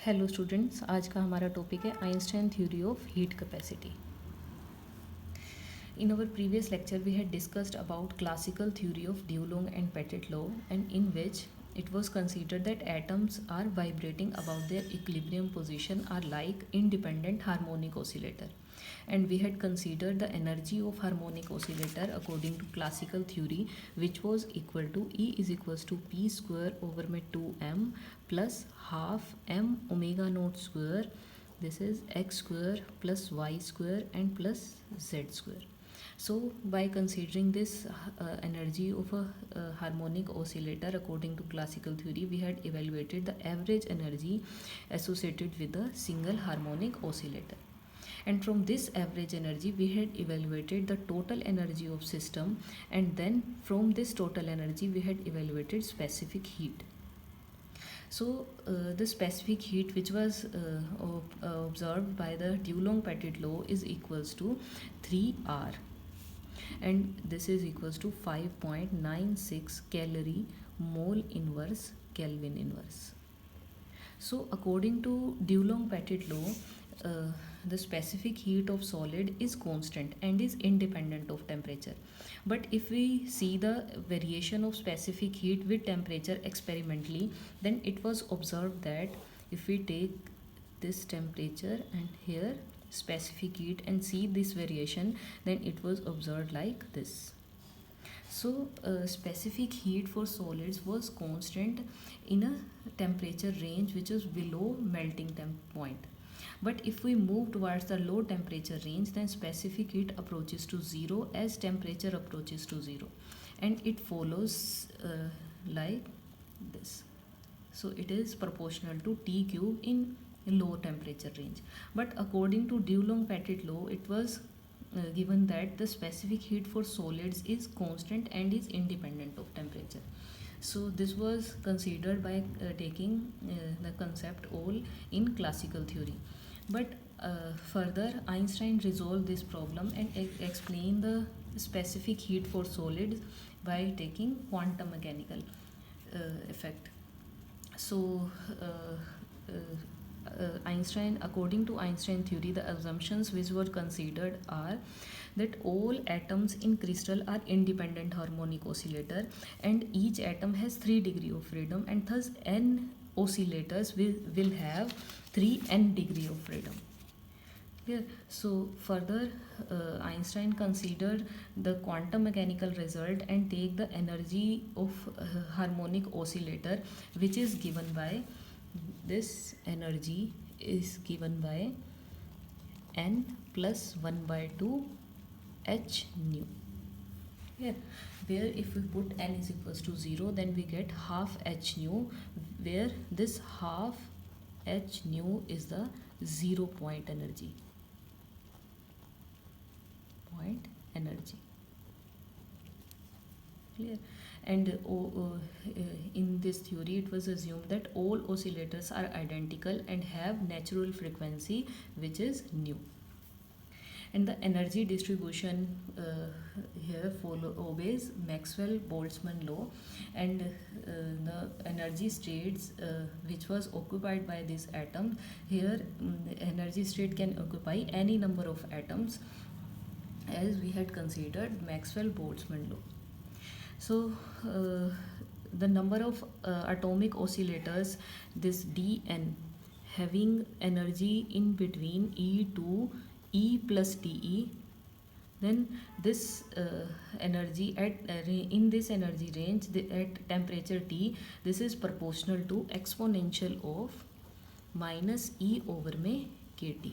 Hello students, आज का हमारा टॉपिक है Einstein theory of heat capacity. In our previous lecture, we had discussed about classical theory of Dulong and Pettit law, and in which it was considered that atoms are vibrating about their equilibrium position are like independent harmonic oscillator. And we had considered the energy of harmonic oscillator according to classical theory, which was equal to E is equals to P square over my 2m plus half m omega naught square. This is x square plus y square and plus z square. So by considering this energy of a harmonic oscillator according to classical theory, we had evaluated the average energy associated with a single harmonic oscillator. And from this average energy, we had evaluated the total energy of system, and then from this total energy, we had evaluated specific heat. So the specific heat which was observed by the Dulong-Pettit law is equals to 3R, and this is equals to 5.96 calorie mole inverse Kelvin inverse. So according to Dulong-Pettit law, the specific heat of solid is constant and is independent of temperature. But if we see the variation of specific heat with temperature experimentally, then it was observed that if we take this temperature and here specific heat and see this variation, then it was observed like this. So specific heat for solids was constant in a temperature range which is below melting point. But if we move towards the low temperature range, then specific heat approaches to zero as temperature approaches to zero, and it follows like this. So it is proportional to T cube in low temperature range. But according to Dulong-Pettit law, it was given that the specific heat for solids is constant and is independent of temperature. So this was considered by taking the concept all in classical theory. But further, Einstein resolved this problem and explained the specific heat for solids by taking quantum mechanical effect. So according to Einstein theory, the assumptions which were considered are that all atoms in crystal are independent harmonic oscillator, and each atom has 3 degree of freedom, and thus n oscillators will have 3n degree of freedom. Yeah. So further, Einstein considered the quantum mechanical result and take the energy of harmonic oscillator, which is given by this energy is given by n plus 1 by 2 h nu. Here, where if we put n is equals to 0, then we get half h nu, where this half h nu is the 0 point energy. Clear? And in this theory, it was assumed that all oscillators are identical and have natural frequency, which is nu. And the energy distribution here obeys Maxwell-Boltzmann law, and the energy states which was occupied by this atom, here energy state can occupy any number of atoms, as we had considered Maxwell-Boltzmann law. So the number of atomic oscillators, this Dn, having energy in between E to E plus Te, then this energy at in this energy range at temperature T, this is proportional to exponential of minus E over में kT.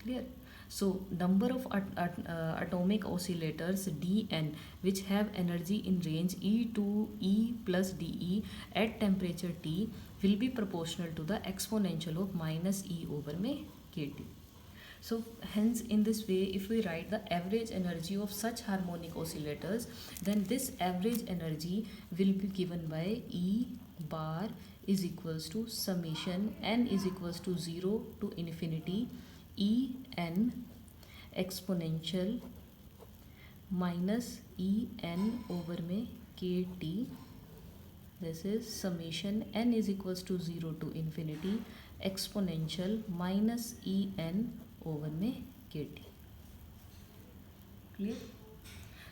Clear? So number of atomic oscillators Dn which have energy in range E to E plus De at temperature T will be proportional to the exponential of minus E over में kT. So hence in this way, if we write the average energy of such harmonic oscillators, then this average energy will be given by E bar is equals to summation n is equals to 0 to infinity E n exponential minus E n over में k t this is summation n is equals to 0 to infinity exponential minus en over में kt. Clear?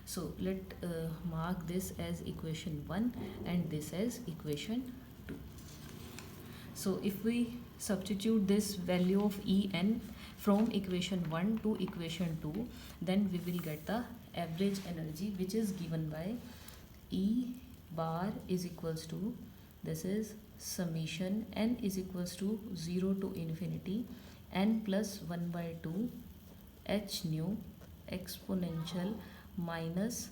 So let mark this as equation 1 and this as equation 2. So if we substitute this value of en from equation 1 to equation 2, then we will get the average energy, which is given by E bar is equals to, this is summation n is equals to 0 to infinity n plus 1 by 2 h nu exponential minus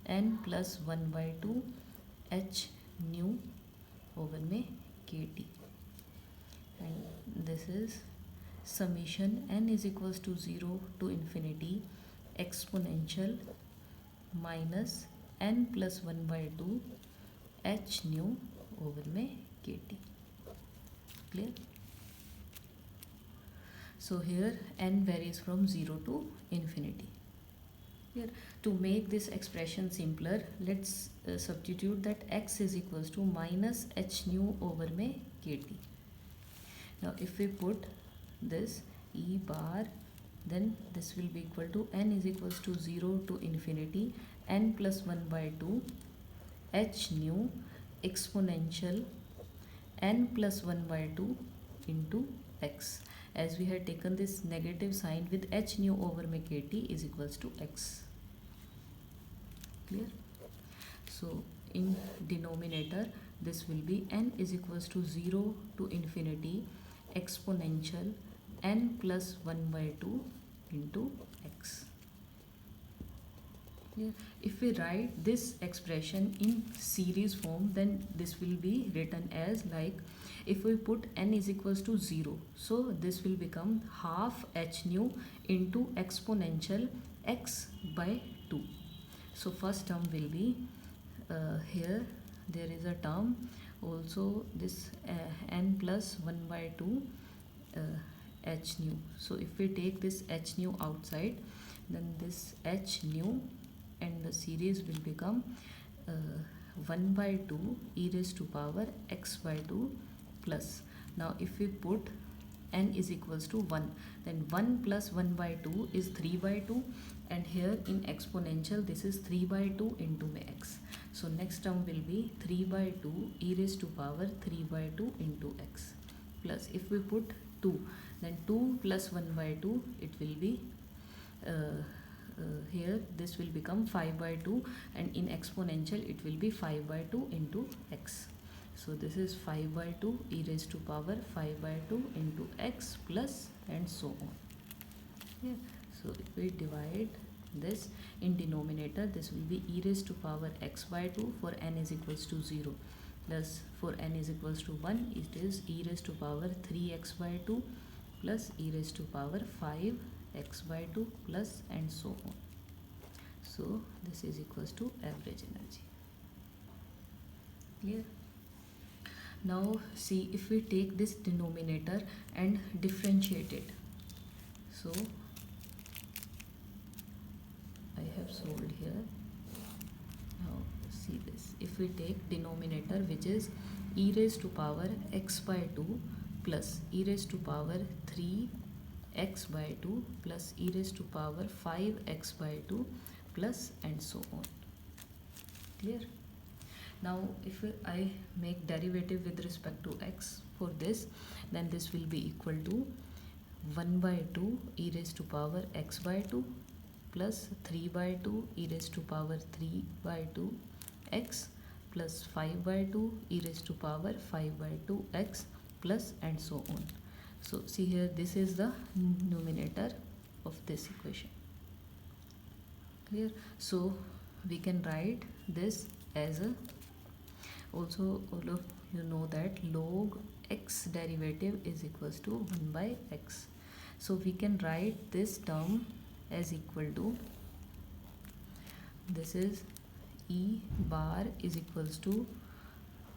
n plus 1 by 2 h nu over में kt, and this is summation n is equals to 0 to infinity exponential minus n plus 1 by 2 h nu over में kt. Clear? So here n varies from 0 to infinity. Here, to make this expression simpler, let's substitute that x is equals to minus h nu over में kt. Now if we put this E bar, then this will be equal to n is equals to 0 to infinity n plus 1 by 2 h nu exponential n plus 1 by 2 into x, as we had taken this negative sign with h nu over में kt is equals to x. Clear? So in denominator this will be n is equals to 0 to infinity exponential n plus 1 by 2 into x. Clear? If we write this expression in series form, then this will be written as like, if we put n is equals to 0, so this will become half h nu into exponential x by 2. So first term will be here there is a term also, this n plus 1 by 2 h nu. So if we take this h nu outside, then this h nu and the series will become 1 by 2 e raised to power x by 2 plus. Now if we put n is equals to 1, then 1 plus 1 by 2 is 3 by 2, and here in exponential this is 3 by 2 into x. So next term will be 3 by 2 e raised to power 3 by 2 into x, plus if we put 2, then 2 plus 1 by 2 it will be here this will become 5 by 2, and in exponential it will be 5 by 2 into x. So this is 5 by 2 e raised to power 5 by 2 into x plus, and so on. Yeah. So if we divide this in denominator, this will be e raised to power x by 2 for n is equals to 0, plus for n is equals to 1 it is e raised to power 3x by 2 plus e raised to power 5x by 2 plus, and so on. So this is equals to average energy. Clear? Now see, if we take this denominator and differentiate it, so I have solved here. Now see this, if we take denominator which is e raised to power x by 2 plus e raised to power 3x by 2 plus e raised to power 5x by 2 plus, and so on. Clear? Now if I make derivative with respect to x for this, then this will be equal to 1 by 2 e raised to power x by 2 plus 3 by 2 e raised to power 3 by 2 x plus 5 by 2 e raised to power 5 by 2 x plus, and so on. So see here, this is the numerator of this equation. Clear? So we can write this as a, also all of you know that log x derivative is equals to 1 by x. So we can write this term as equal to, this is e bar is equals to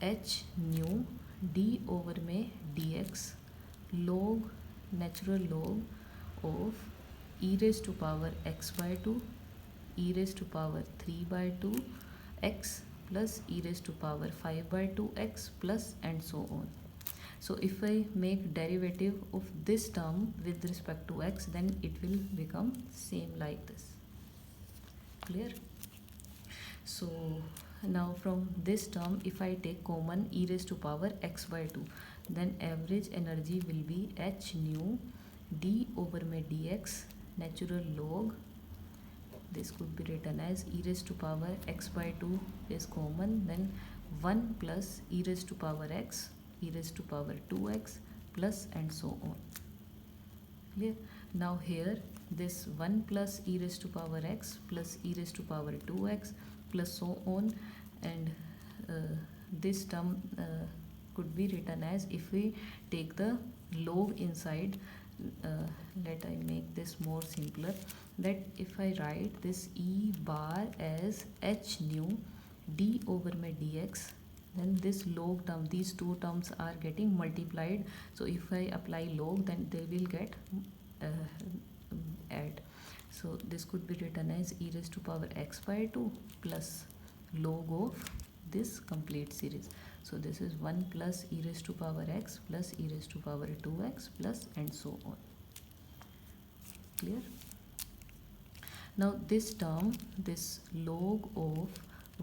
h nu d over में dx log natural log of e raised to power x by 2 e raised to power 3 by 2 x plus e raised to power 5 by 2x plus and so on. So if I make derivative of this term with respect to x, then it will become same like this. Clear? So now from this term, if I take common e raised to power x by 2, then average energy will be h nu d over my dx natural log. This could be written as e raised to power x by 2 is common, then 1 plus e raised to power x, e raised to power 2x plus and so on. Clear? Now here this 1 plus e raised to power x plus e raised to power 2x plus so on, and this term could be written as, if we take the log inside, let I make this more simpler, that if I write this e bar as h nu d over my dx, then this log term, these two terms are getting multiplied. So if I apply log, then they will get add. So this could be written as e raised to power x by 2 plus log of this complete series. So this is 1 plus e raised to power x plus e raised to power 2x plus and so on. Clear? Now this term, this log of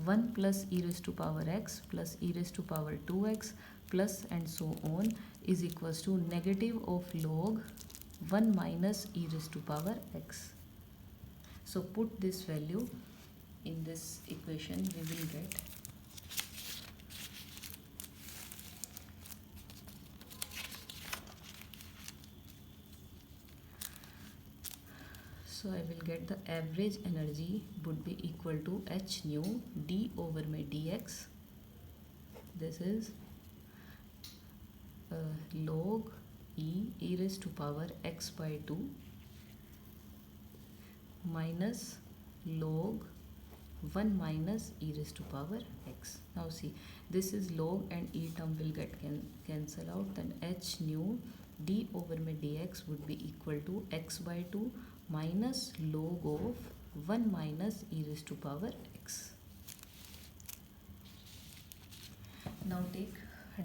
1 plus e raised to power x plus e raised to power 2x plus and so on is equals to negative of log 1 minus e raised to power x. So put this value in this equation, we will get so I will get the average energy would be equal to h nu d over my dx. This is log e raised to power x by 2 minus log 1 minus e raised to power x. Now see, this is log and e term will get cancel out, then h nu d over my dx would be equal to x by 2 minus log of 1 minus e raised to power x. Now take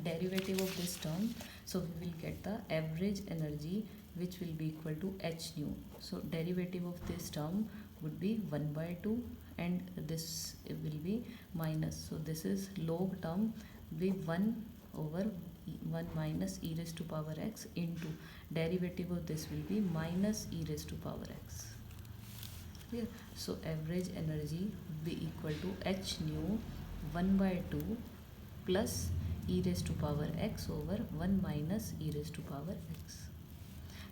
derivative of this term, so we will get the average energy, which will be equal to h nu. So derivative of this term would be 1 by 2 and this will be minus. So this is log term be 1 over 1 minus e raised to power x into derivative of this will be minus e raised to power x. Clear? So average energy would be equal to h nu 1 by 2 plus e raised to power x over 1 minus e raised to power x.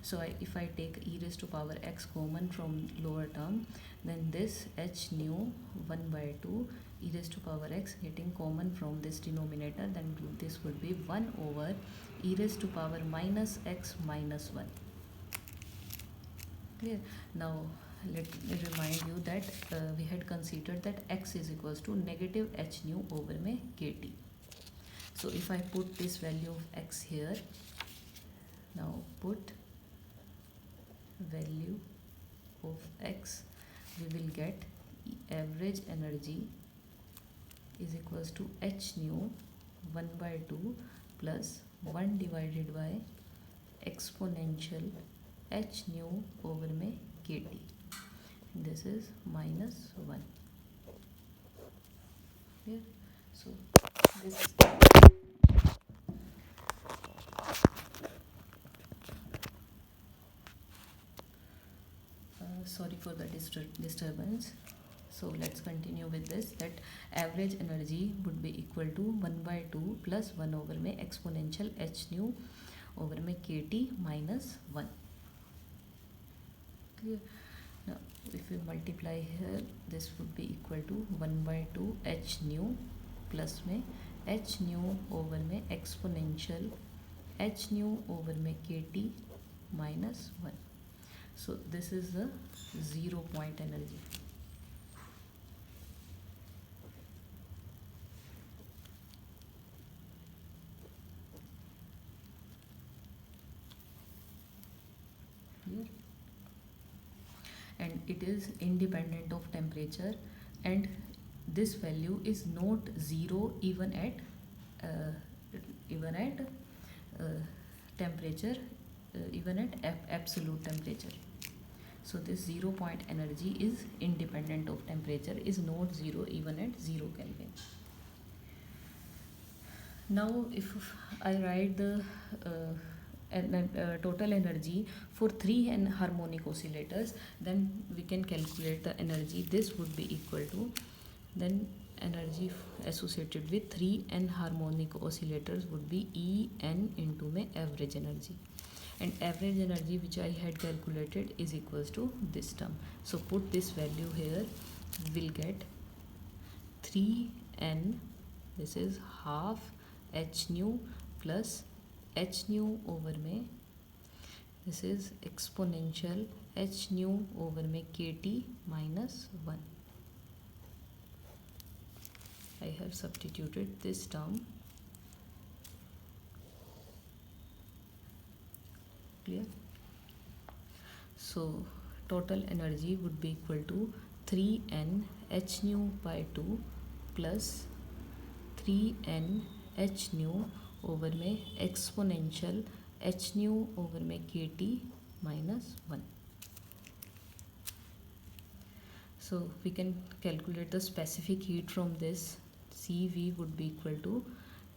So if I take e raised to power x common from lower term, then this h nu 1 by 2 e raised to power x getting common from this denominator, then this would be 1 over e raised to power minus x minus 1. Clear? Now let me remind you that we had considered that x is equals to negative h nu over my kt. So if I put this value of x here, now put value of x, we will get average energy is equals to h nu 1 by 2 plus 1 divided by exponential h nu over my kt. This is minus 1. Here, so this sorry for the disturbance. So let's continue with this, that average energy would be equal to 1 by 2 plus 1 over my exponential h nu over my kt minus 1. Clear? Now if we multiply here, this would be equal to 1 by 2 h nu plus my h nu over my exponential h nu over my kt minus 1. So this is the 0 point energy. Clear? And it is independent of temperature, and this value is not zero even at temperature, even at absolute temperature. So this 0 point energy is independent of temperature, is not zero even at 0 Kelvin. Now if I write the total energy for 3 harmonic oscillators, then we can calculate the energy. This would be equal to, then energy associated with 3 harmonic oscillators would be En into my average energy, and average energy which I had calculated is equals to this term. So put this value here, we'll get 3n, this is half h nu plus h nu over में, this is exponential h nu over में kt minus 1. I have substituted this term. Clear? So total energy would be equal to 3n h nu by 2 plus 3n h nu over में exponential h nu over में kt minus 1. So we can calculate the specific heat from this. Cv would be equal to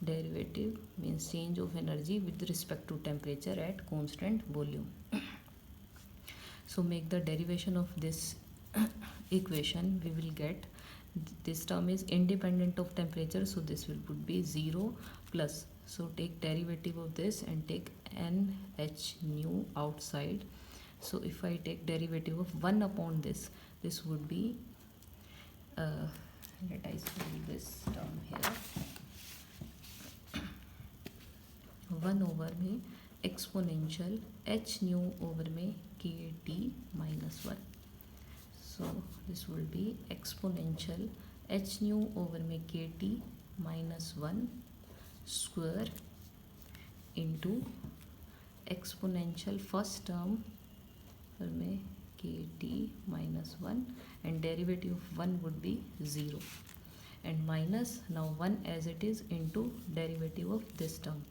derivative, means change of energy with respect to temperature at constant volume. So make the derivation of this equation, we will get this term is independent of temperature, so this would be 0 plus, so take derivative of this and take n h nu outside. So if I take derivative of 1 upon this would be let I spell this term here, 1 over में exponential h nu over में kt minus 1. So this will be exponential h nu over में kt minus 1 square into exponential first term over में kt minus 1, and derivative of 1 would be 0, and minus now 1 as it is into derivative of this term.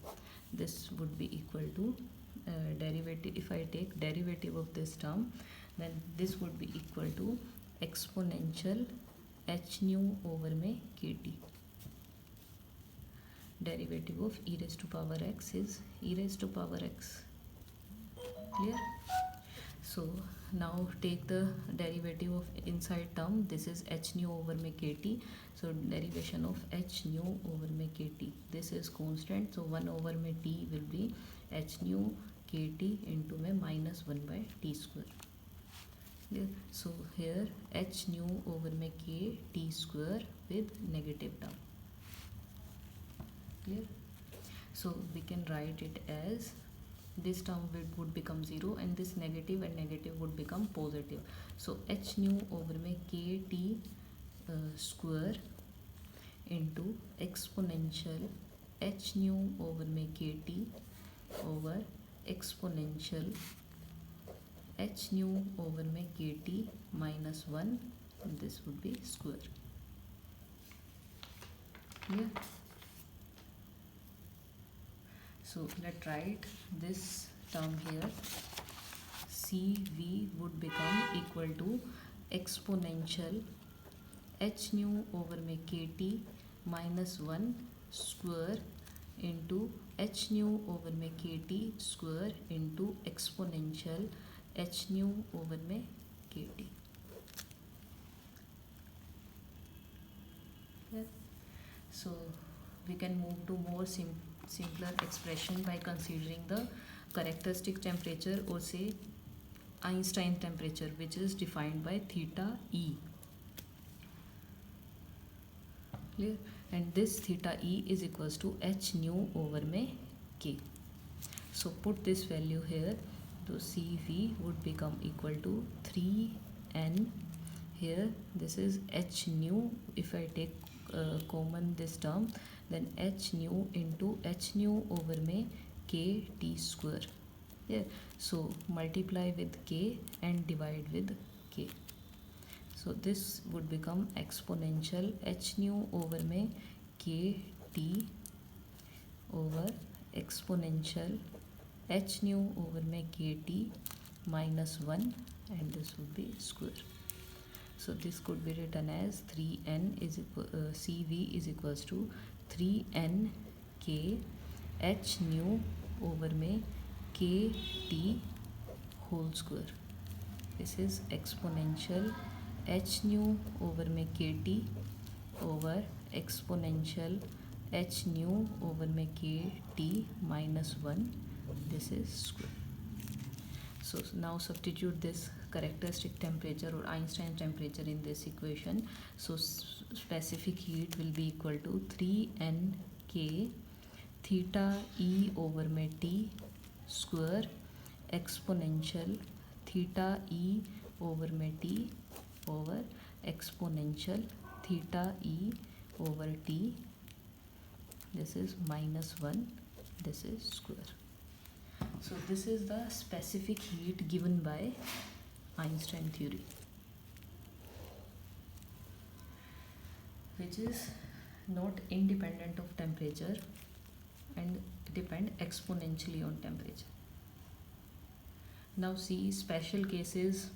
This would be equal to derivative, if I take derivative of this term, then this would be equal to exponential h nu over में kt. Derivative of e raised to power x is e raised to power x. Clear? So now take the derivative of inside term, this is h nu over में kt, so derivation of h nu over में kt, this is constant, so 1 over में t will be h nu kt into में minus 1 by t square. Clear? So here h nu over में k t square with negative term. Clear? So we can write it as this term would become 0 and this negative and negative would become positive. So h nu over में k t square into exponential h nu over में k t over exponential h nu over में k t minus 1, this would be square. Clear? So let's write this term here. Cv would become equal to exponential h nu over में kt minus 1 square into h nu over में kt square into exponential h nu over में kt. Yeah. So we can move to more simpler expression by considering the characteristic temperature, or say Einstein temperature, which is defined by theta E. Clear? And this theta E is equals to h nu over में k. So put this value here, so Cv would become equal to 3n, here this is h nu, if I take common this term, then h nu into h nu over में k t square. Yeah, so multiply with k and divide with k. So So this would become exponential h nu over में k t over exponential h nu over में k t minus 1, and this would be square. So this could be written as 3n is cv is equals to 3n k h nu over में k t whole square. This is exponential h nu over में k t over exponential h nu over में k t minus 1. This is square. So now substitute this characteristic temperature or Einstein temperature in this equation. So specific heat will be equal to 3n k theta E over में T square exponential theta E over में T over exponential theta E over T. This is minus 1. This is square. So this is the specific heat given by Einstein theory, which is not independent of temperature and depend exponentially on temperature. Now see special cases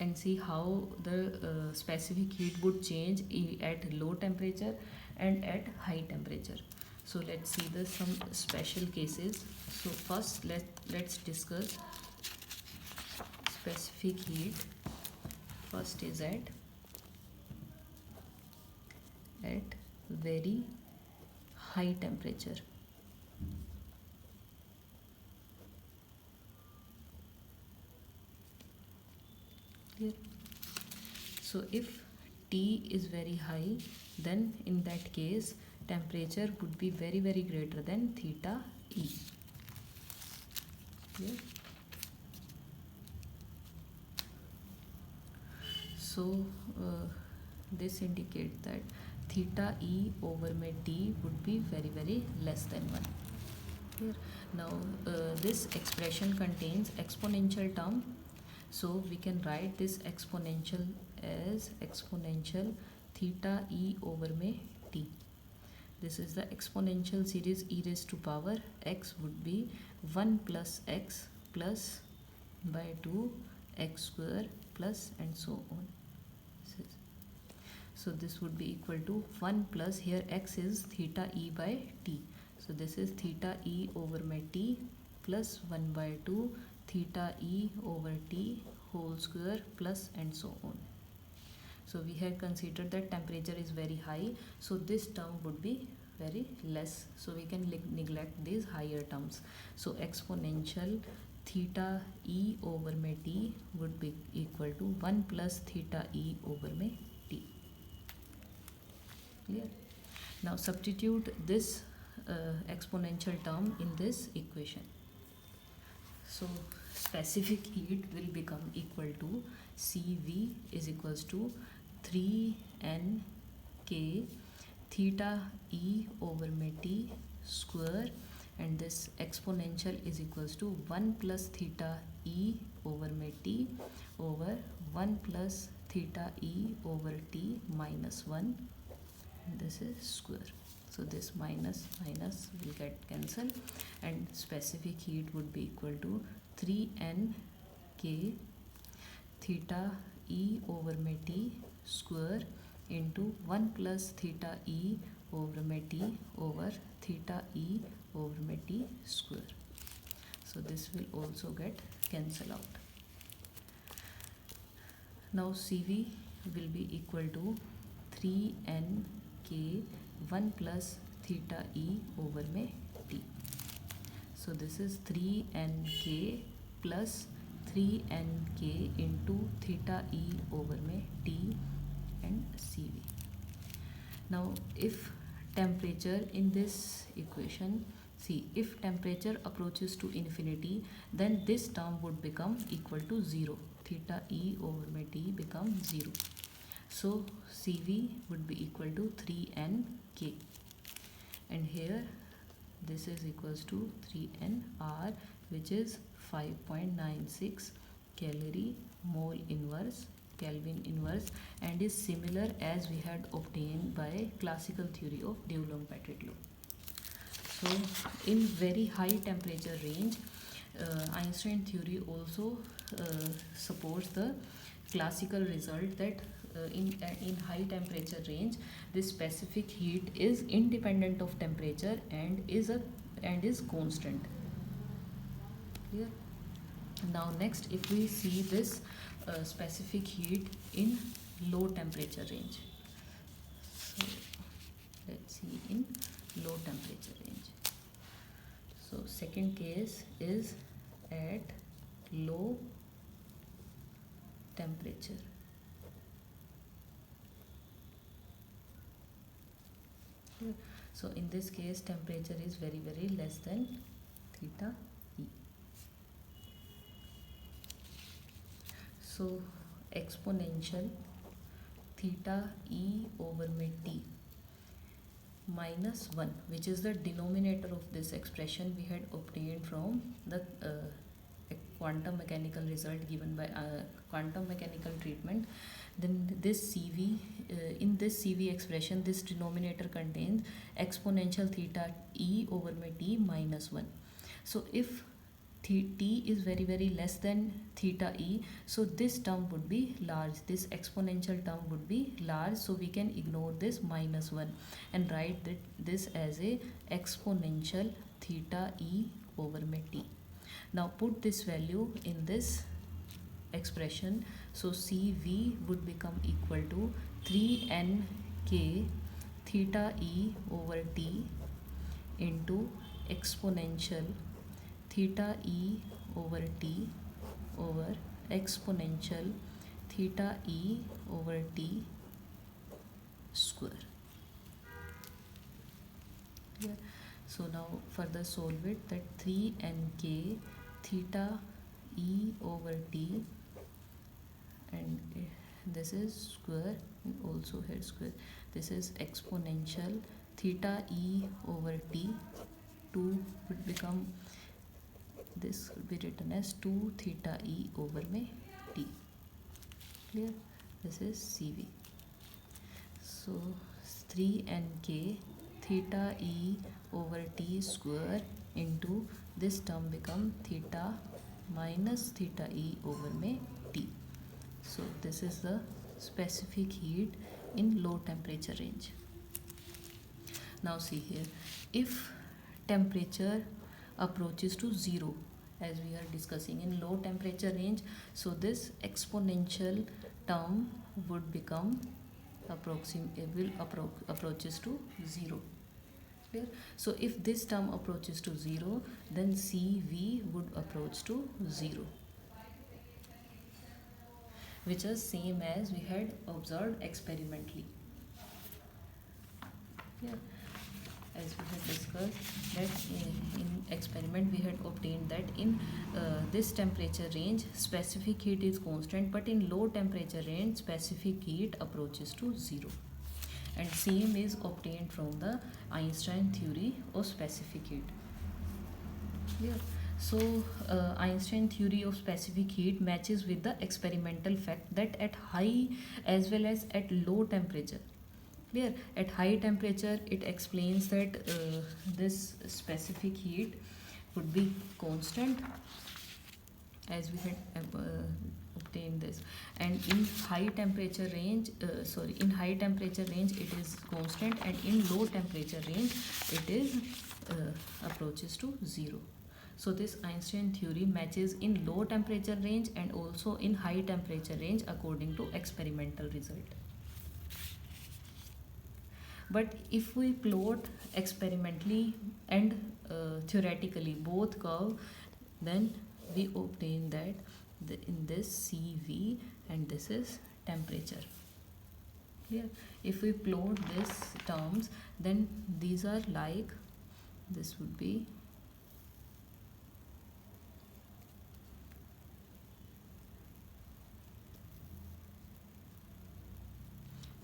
and see how the specific heat would change at low temperature and at high temperature. So let's see some special cases. So first let's discuss specific heat. First is at very high temperature. Clear? So if T is very high, then in that case temperature would be very greater than theta E. Clear? So this indicates that theta E over में T would be very less than 1. Clear? Now this expression contains exponential term, so we can write this exponential as exponential theta E over में T. This is the exponential series e raised to power x would be 1 plus x plus by 2 x square plus and so on. So this would be equal to 1 plus, here x is theta E by T. So this is theta E over में T plus 1 by 2 theta E over T whole square plus and so on. So we have considered that temperature is very high, so this term would be very less. So we can neglect these higher terms. So exponential theta E over में T would be equal to 1 plus theta E over में T. Clear? Now substitute this exponential term in this equation. So specific heat will become equal to Cv is equals to 3n k theta E over में T square, and this exponential is equals to 1 plus theta E over में T over 1 plus theta E over T minus 1. This is square. So this minus will get cancelled, and specific heat would be equal to 3n k theta E over में T square into 1 plus theta E over में T over theta E over में T square. So this will also get cancelled out. Now Cv will be equal to 3n k 1 plus theta E over में T. So this is 3n k plus 3n k into theta E over में T and Cv. Now if temperature in this equation, see, if temperature approaches to infinity, then this term would become equal to 0. Theta E over में T becomes 0. So Cv would be equal to 3n k, and here this is equals to 3n R, which is 5.96 calorie mole inverse Kelvin inverse and is similar as we had obtained by classical theory of Dulong-Pettit law. So in very high temperature range, Einstein theory also supports the classical result that in high temperature range, this specific heat is independent of temperature and is constant. Clear? Now next, if we see this specific heat in low temperature range. So let's see in low temperature range. So second case is at low temperature. So in this case, temperature is very less than theta E. So exponential theta E over में T minus 1, which is the denominator of this expression we had obtained from the quantum mechanical result given by quantum mechanical treatment. Then this CV, in this CV expression, this denominator contains exponential theta E over में T minus 1. So if T is very less than theta E, so this term would be large, this exponential term would be large, so we can ignore this minus 1 and write this as a exponential theta E over में T. Now put this value in this expression, so CV would become equal to 3nk theta E over T into exponential theta E over T over exponential theta E over T square. Yeah. So now further solve it, that 3nk theta E over T, and this is square and also here square. This is exponential theta E over T. 2 would become, this will be written as 2 theta E over में T. Clear? This is CV. So 3nk theta E over T square into this term become theta minus theta E over में T. So this is the specific heat in low temperature range. Now see here, if temperature approaches to 0, as we are discussing in low temperature range, so this exponential term would become approaches to 0. Clear? So if this term approaches to 0, then CV would approach to 0, which is same as we had observed experimentally. Yeah. As we had discussed that in experiment we had obtained that in this temperature range specific heat is constant, but in low temperature range specific heat approaches to 0, and same is obtained from the Einstein theory of specific heat. Yeah. So Einstein theory of specific heat matches with the experimental fact that at high as well as at low temperature, clear, at high temperature it explains that this specific heat would be constant, as we had obtained this, and in high temperature range in high temperature range it is constant, and in low temperature range it is approaches to 0. So this Einstein theory matches in low temperature range and also in high temperature range according to experimental result. But if we plot experimentally and theoretically both curve, then we obtain that in this CV and this is temperature. Clear? If we plot these terms, then these are like, this would be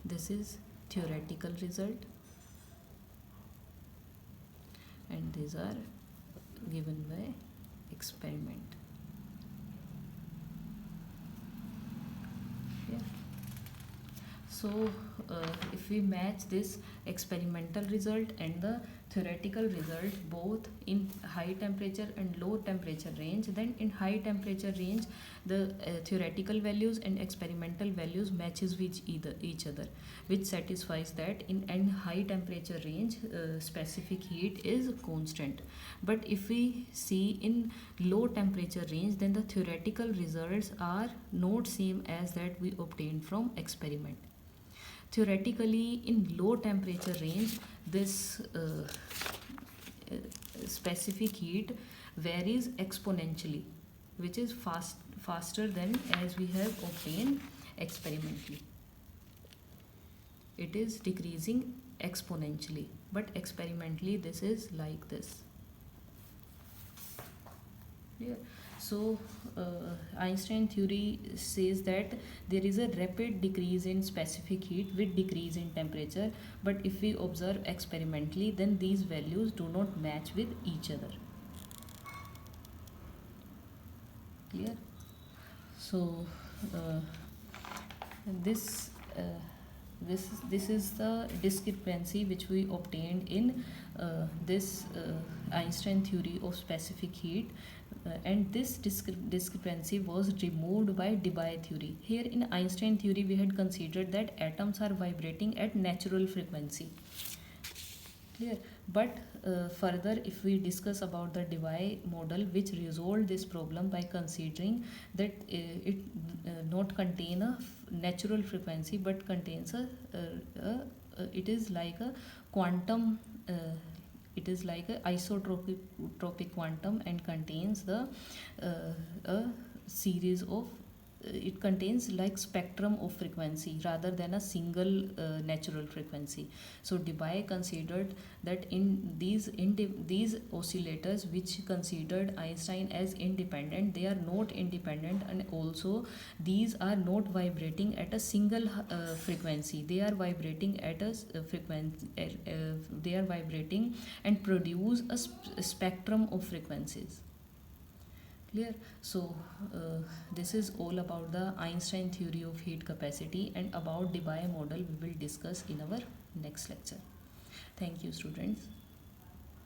this is theoretical result, and these are given by experiment. Yeah. So if we match this experimental result and the theoretical result both in high temperature and low temperature range, then in high temperature range the theoretical values and experimental values matches with each other, which satisfies that in high temperature range specific heat is constant. But if we see in low temperature range, then the theoretical results are not same as that we obtained from experiment. Theoretically, in low temperature range, this specific heat varies exponentially, which is faster than as we have obtained experimentally. It is decreasing exponentially, but experimentally this is like this. Yeah. So Einstein theory says that there is a rapid decrease in specific heat with decrease in temperature, but if we observe experimentally, then these values do not match with each other. Clear? So uh, this uh, this is the discrepancy which we obtained in this Einstein theory of specific heat, and this discrepancy was removed by Debye theory. Here in Einstein theory we had considered that atoms are vibrating at natural frequency. Clear? But further, if we discuss about the Debye model, which resolved this problem by considering that it not contain a natural frequency but contains it is like a quantum. It is like a isotropic quantum and contains the a series of it contains like spectrum of frequency rather than a single natural frequency. So Debye considered that in these oscillators which considered Einstein as independent, they are not independent, and also these are not vibrating at a single frequency. They are vibrating at a frequency. They are vibrating and produce a spectrum of frequencies. Clear? So this is all about the Einstein theory of heat capacity, and about Debye model we will discuss in our next lecture. Thank you, students.